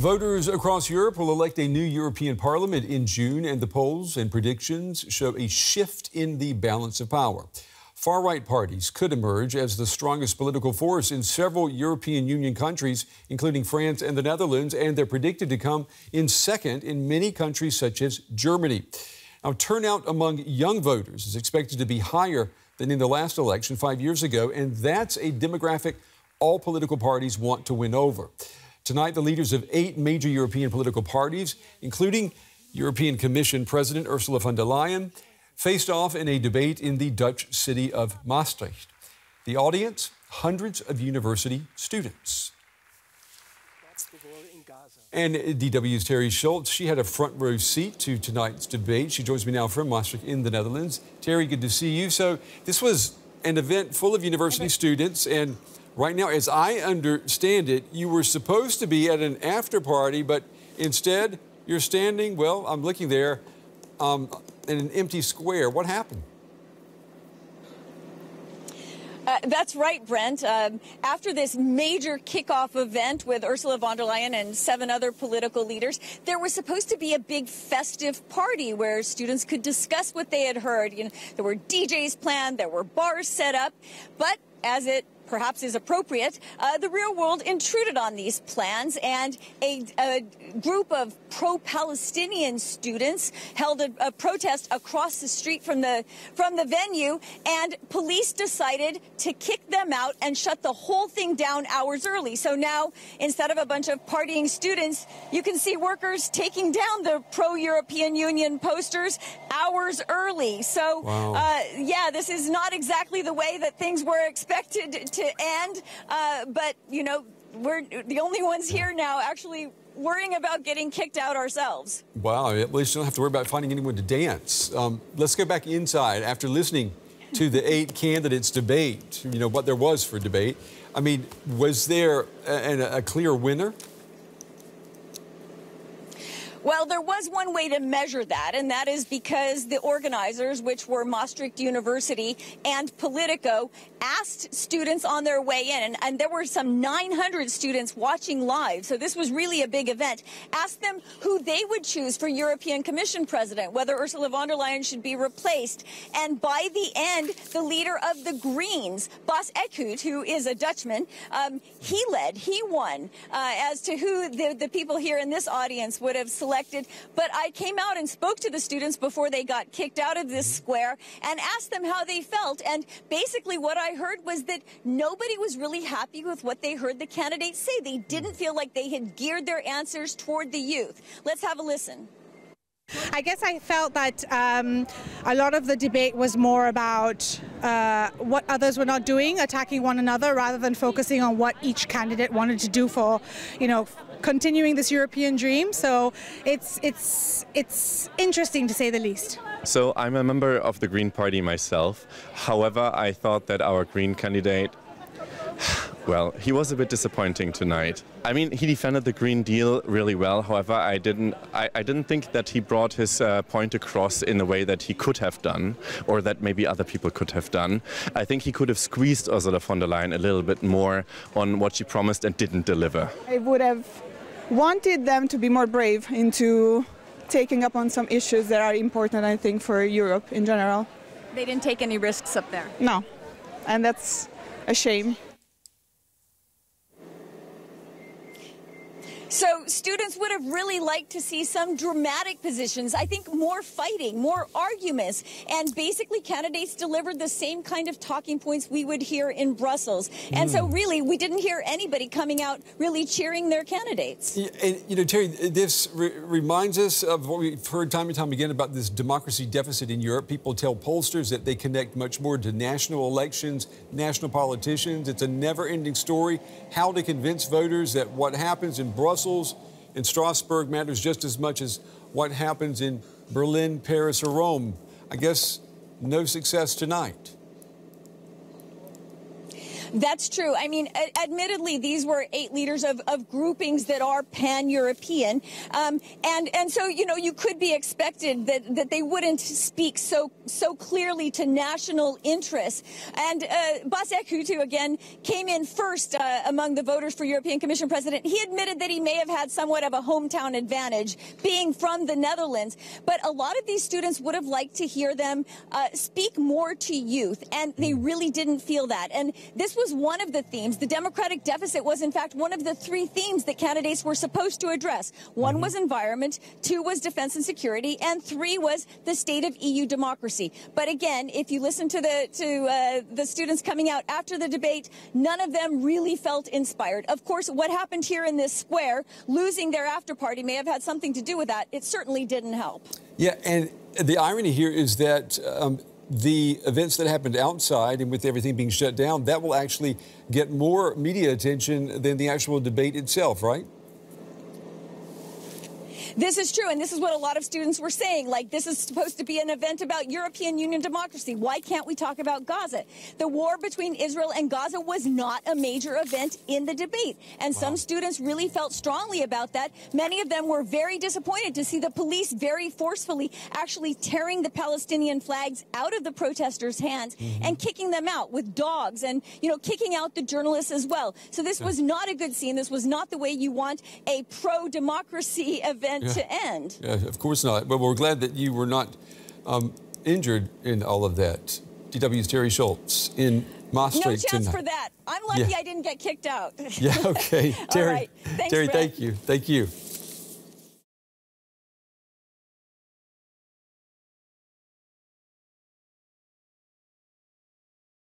Voters across Europe will elect a new European Parliament in June, and the polls and predictions show a shift in the balance of power. Far-right parties could emerge as the strongest political force in several European Union countries, including France and the Netherlands, and they're predicted to come in second in many countries such as Germany. Now, turnout among young voters is expected to be higher than in the last election 5 years ago, and that's a demographic all political parties want to win over. Tonight, the leaders of 8 major European political parties, including European Commission President Ursula von der Leyen, faced off in a debate in the Dutch city of Maastricht. The audience, hundreds of university students. And DW's Terry Schultz, she had a front row seat to tonight's debate. She joins me now from Maastricht in the Netherlands. Terry, good to see you. So this was an event full of university students, and right now, as I understand it, you were supposed to be at an after party, but instead you're standing, well, I'm looking there, in an empty square. What happened? That's right, Brent. After this major kickoff event with Ursula von der Leyen and 7 other political leaders, there was supposed to be a big festive party where students could discuss what they had heard. You know, there were DJs planned, there were bars set up, but as it perhaps is appropriate, the real world intruded on these plans, and a group of pro-Palestinian students held a protest across the street from the venue, and police decided to kick them out and shut the whole thing down hours early. So now, instead of a bunch of partying students, you can see workers taking down the pro-European Union posters hours early. So, wow. Yeah, this is not exactly the way that things were expected to end, but, you know, we're the only ones here now actually worrying about getting kicked out ourselves. Wow, at least you don't have to worry about finding anyone to dance. Let's go back inside after listening to the 8 candidates debate, you know, what there was for debate. I mean, was there a clear winner? Well, there was one way to measure that, and that is because the organizers, which were Maastricht University and Politico, asked students on their way in, and there were some 900 students watching live, so this was really a big event, asked them who they would choose for European Commission President, whether Ursula von der Leyen should be replaced. And by the end, the leader of the Greens, Bas Eickhout, who is a Dutchman, he won as to who the people here in this audience would have selected. But I came out and spoke to the students before they got kicked out of this square and asked them how they felt. And basically what I heard was that nobody was really happy with what they heard the candidates say. They didn't feel like they had geared their answers toward the youth. Let's have a listen. I guess I felt that a lot of the debate was more about what others were not doing, attacking one another, rather than focusing on what each candidate wanted to do for, you know, continuing this European dream. So it's interesting to say the least. So I'm a member of the Green Party myself. However, I thought that our Green candidate, well, he was a bit disappointing tonight. I mean, he defended the Green Deal really well. However, I didn't think that he brought his point across in a way that he could have done, or that maybe other people could have done. I think he could have squeezed Ursula von der Leyen a little bit more on what she promised and didn't deliver. I would have wanted them to be more brave into taking up on some issues that are important, I think, for Europe in general. They didn't take any risks up there. No, and that's a shame. So students would have really liked to see some dramatic positions, I think more fighting, more arguments, and basically candidates delivered the same kind of talking points we would hear in Brussels. And so really, we didn't hear anybody coming out really cheering their candidates. Yeah, and, you know, Terry, this reminds us of what we've heard time and time again about this democracy deficit in Europe. People tell pollsters that they connect much more to national elections, national politicians. It's a never-ending story how to convince voters that what happens in Brussels in Strasbourg matters just as much as what happens in Berlin, Paris, or Rome. I guess no success tonight. That's true. I mean, admittedly, these were 8 leaders of groupings that are pan-European. And so, you know, you could be expected that they wouldn't speak so clearly to national interests. And Bas Eickhout, again, came in first among the voters for European Commission President. He admitted that he may have had somewhat of a hometown advantage being from the Netherlands. But a lot of these students would have liked to hear them speak more to youth. And they really didn't feel that. And this was one of the themes. The democratic deficit was, in fact, one of the 3 themes that candidates were supposed to address. 1 was environment, 2 was defense and security, and 3 was the state of EU democracy. But again, if you listen to the students coming out after the debate, none of them really felt inspired. Of course, what happened here in this square, losing their after party, may have had something to do with that. It certainly didn't help. Yeah, and the irony here is that the events that happened outside and with everything being shut down, that will actually get more media attention than the actual debate itself, right? This is true, and this is what a lot of students were saying. Like, this is supposed to be an event about European Union democracy. Why can't we talk about Gaza? The war between Israel and Gaza was not a major event in the debate, and some students really felt strongly about that. Many of them were very disappointed to see the police very forcefully actually tearing the Palestinian flags out of the protesters' hands and kicking them out with dogs and, you know, kicking out the journalists as well. So this was not a good scene. This was not the way you want a pro-democracy event to end. Yeah, of course not. But we're glad that you were not injured in all of that. DW's Terry Schultz in Maastricht No chance tonight. for that. I'm lucky I didn't get kicked out. Yeah, okay. Terry, All right. Thanks, Terry, Fred. thank you. Thank you.